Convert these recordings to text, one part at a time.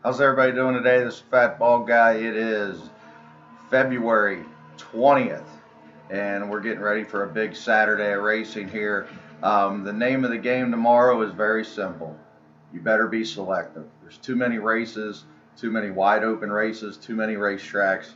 How's everybody doing today? This is FatBaldGuy. It is February 20th, and we're getting ready for a big Saturday of racing here. The name of the game tomorrow is very simple. You better be selective. There's too many races, too many wide open races, too many racetracks.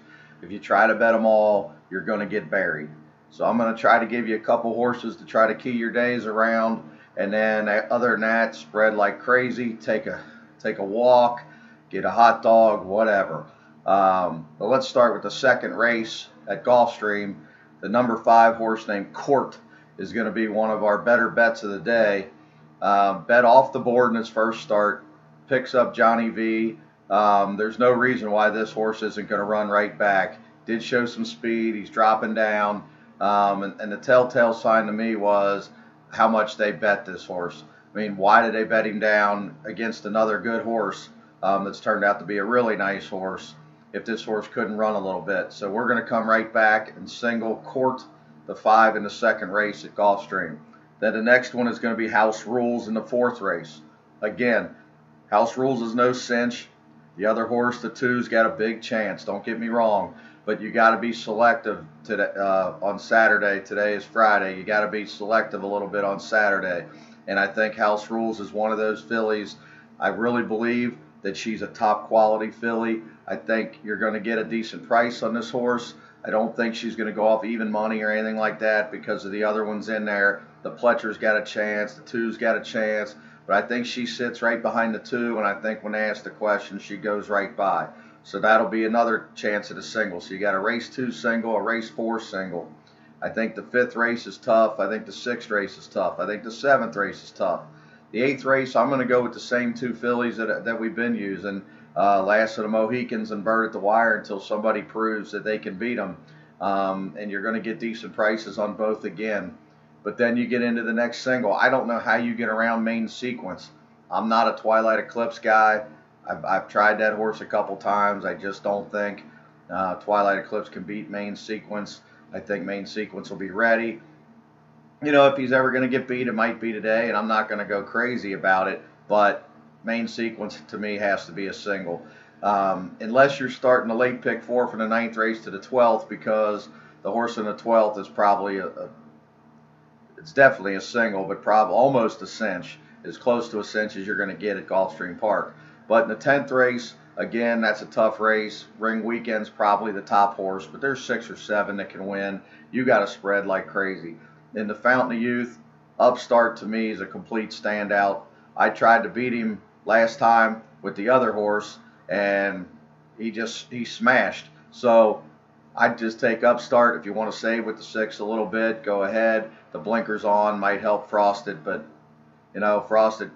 If you try to bet them all, you're going to get buried. So I'm going to try to give you a couple horses to try to key your days around, and then other than that, spread like crazy. Take a walk, get a hot dog, whatever. But let's start with the second race at Gulfstream. The number 5 horse named Court is going to be one of our better bets of the day. Bet off the board in his first start, picks up Johnny V. There's no reason why this horse isn't going to run right back. Did show some speed, he's dropping down, and the telltale sign to me was how much they bet this horse. I mean, why did they bet him down against another good horse that's turned out to be a really nice horse if this horse couldn't run a little bit? So we're going to come right back and single Court the 5 in the second race at Gulfstream. Then the next one is going to be House Rules in the fourth race. Again, House Rules is no cinch. The other horse, the 2's got a big chance. Don't get me wrong, but you got to be selective today, on Saturday. Today is Friday. You got to be selective a little bit on Saturday. And I think House Rules is one of those fillies. I really believe that she's a top quality filly. I think you're going to get a decent price on this horse. I don't think she's going to go off even money or anything like that because of the other ones in there. The Pletcher's got a chance. The 2's got a chance. But I think she sits right behind the 2, and I think when they ask the question, she goes right by. So that'll be another chance at a single. So you got a race 2 single, a race 4 single. I think the 5th race is tough. I think the 6th race is tough. I think the 7th race is tough. The 8th race, I'm going to go with the same 2 fillies that we've been using. Last of the Mohicans and Bird at the Wire until somebody proves that they can beat them. And you're going to get decent prices on both again. But then you get into the next single. I don't know how you get around Main Sequence. I'm not a Twilight Eclipse guy. I've tried that horse a couple times. I just don't think Twilight Eclipse can beat Main Sequence. I think Main Sequence will be ready. You know, if he's ever going to get beat, it might be today, and I'm not going to go crazy about it. But Main Sequence, to me, has to be a single. Unless you're starting a late pick 4 from the 9th race to the 12th, because the horse in the 12th is probably it's definitely a single, but probably almost a cinch, as close to a cinch as you're going to get at Gulfstream Park. But in the 10th race, again, that's a tough race. Ring Weekend's probably the top horse, but there's 6 or 7 that can win. You got to spread like crazy. In the Fountain of Youth, Upstart to me is a complete standout. I tried to beat him last time with the other horse, and he smashed. So I'd just take Upstart. If you want to save with the 6 a little bit, go ahead. The blinkers on might help Frosted, but you know, Frosted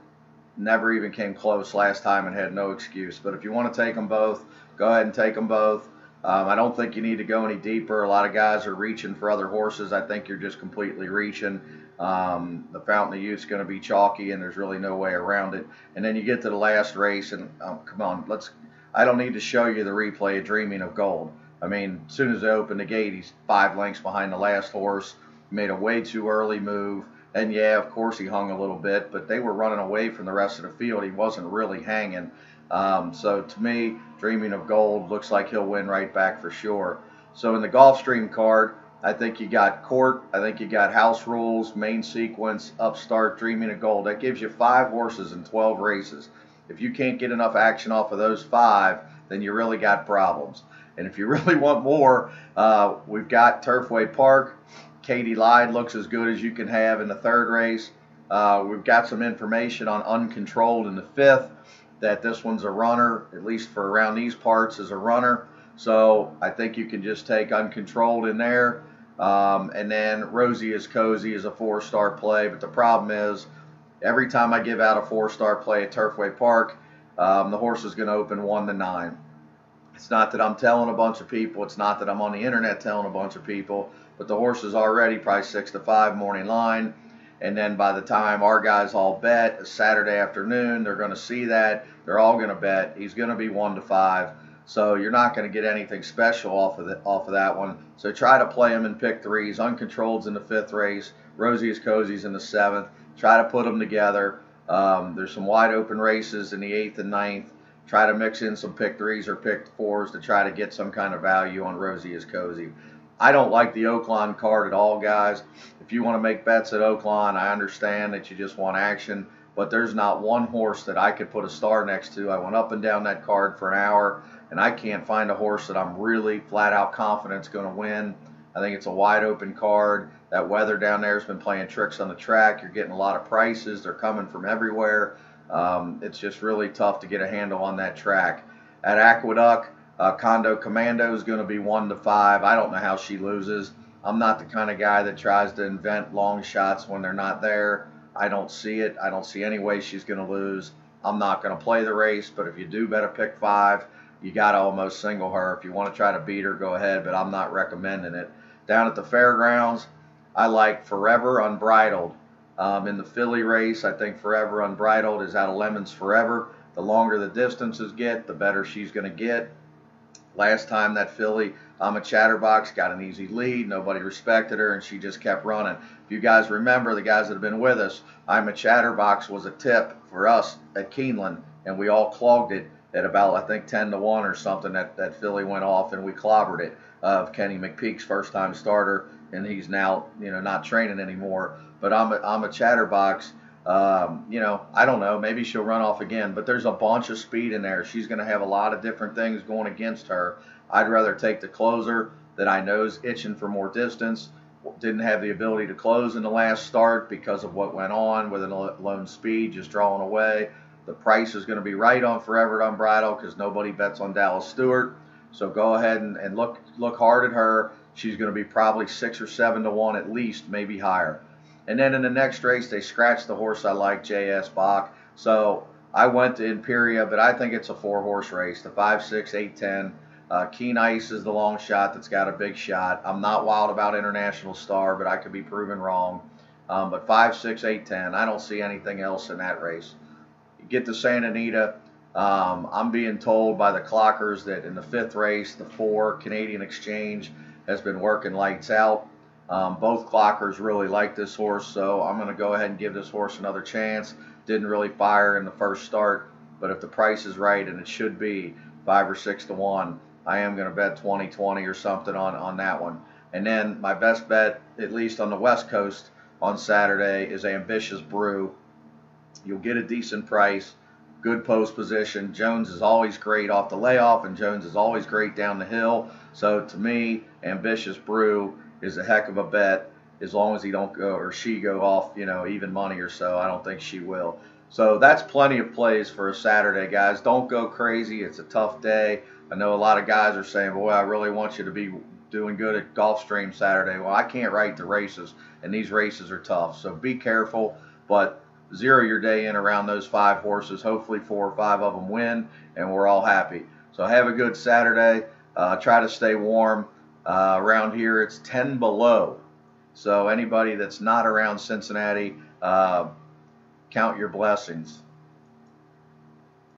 never even came close last time and had no excuse. But if you want to take them both, go ahead and take them both. I don't think you need to go any deeper. A lot of guys are reaching for other horses. I think you're just completely reaching. The Fountain of Youth is going to be chalky, and there's really no way around it. And then you get to the last race, and come on, I don't need to show you the replay of Dreaming of Gold. I mean, as soon as they open the gate, he's 5 lengths behind the last horse. Made a way too early move. And yeah, of course he hung a little bit, but they were running away from the rest of the field. He wasn't really hanging. So to me, Dreaming of Gold looks like he'll win right back for sure. So in the Gulfstream card, I think you got Court, I think you got House Rules, Main Sequence, Upstart, Dreaming of Gold. That gives you 5 horses in 12 races. If you can't get enough action off of those 5, then you really got problems. And if you really want more, we've got Turfway Park. Katie Lied looks as good as you can have in the 3rd race. We've got some information on Uncontrolled in the 5th, that this one's a runner, at least for around these parts, is a runner. So I think you can just take Uncontrolled in there. And then Rosie is Cozy is a 4-star play. But the problem is, every time I give out a 4-star play at Turfway Park, the horse is going to open 1-9. It's not that I'm telling a bunch of people. It's not that I'm on the internet telling a bunch of people. But the horse is already probably 6-5 morning line. And then by the time our guys all bet Saturday afternoon, they're going to see that. They're all going to bet. He's going to be 1-5. So you're not going to get anything special off of that one. So try to play them in pick 3s. Uncontrolled's in the 5th race. Rosie is Cozy's in the 7th. Try to put them together. There's some wide open races in the 8th and 9th. try to mix in some pick 3s or pick 4s to try to get some kind of value on Rosie is Cozy. I don't like the Oaklawn card at all, guys. If you want to make bets at Oaklawn, I understand that you just want action, but there's not one horse that I could put a star next to. I went up and down that card for an hour, and I can't find a horse that I'm really flat out confident is going to win. I think it's a wide open card. That weather down there has been playing tricks on the track. You're getting a lot of prices. They're coming from everywhere. It's just really tough to get a handle on that track. At Aqueduct, Condo Commando is going to be 1-5. I don't know how she loses. I'm not the kind of guy that tries to invent long shots when they're not there. I don't see it. I don't see any way she's going to lose. I'm not going to play the race, but if you do bet a pick 5, you got to almost single her. If you want to try to beat her, go ahead, but I'm not recommending it. Down at the fairgrounds, I like Forever Unbridled. In the filly race, I think Forever Unbridled is out of Lemons Forever. The longer the distances get, the better she's going to get. Last time that filly, I'm a Chatterbox, got an easy lead. Nobody respected her, and she just kept running. If you guys remember, the guys that have been with us, I'm a Chatterbox was a tip for us at Keeneland, and we all clogged it at about, I think, 10-1 or something. That filly went off, and we clobbered it. Of Kenny McPeak's first-time starter, and he's now, not training anymore. But I'm a Chatterbox. I don't know. Maybe she'll run off again, but there's a bunch of speed in there. She's going to have a lot of different things going against her. I'd rather take the closer that I know is itching for more distance. Didn't have the ability to close in the last start because of what went on with an lone speed, just drawing away. The price is going to be right on Forever Unbridled because nobody bets on Dallas Stewart. So go ahead and look hard at her. She's going to be probably 6 or 7-1 at least, maybe higher. And then in the next race, they scratched the horse I like, J.S. Bach. So I went to Imperia, but I think it's a 4-horse race. The 5, 6, 8, 10. Keen Ice is the long shot that's got a big shot. I'm not wild about International Star, but I could be proven wrong. But 5, 6, 8, 10. I don't see anything else in that race. You get to Santa Anita. I'm being told by the clockers that in the 5th race, the 4 Canadian Exchange has been working lights out. Both clockers really like this horse, so I'm going to go ahead and give this horse another chance. Didn't really fire in the first start, but if the price is right, and it should be 5 or 6-1, I am going to bet 20-20 or something on that one. And then my best bet, at least on the West Coast on Saturday, is Ambitious Brew. You'll get a decent price. Good post position. Jones is always great off the layoff, and Jones is always great down the hill. So to me, Ambitious Brew is a heck of a bet as long as he don't go or she go off, even money or so. I don't think she will. So that's plenty of plays for a Saturday, guys. Don't go crazy. It's a tough day. I know a lot of guys are saying, boy, I really want you to be doing good at Gulfstream Saturday. Well, I can't write the races, and these races are tough. So be careful, but zero your day in around those 5 horses. Hopefully 4 or 5 of them win, and we're all happy. So have a good Saturday. Try to stay warm. Around here, it's 10 below. So anybody that's not around Cincinnati, count your blessings.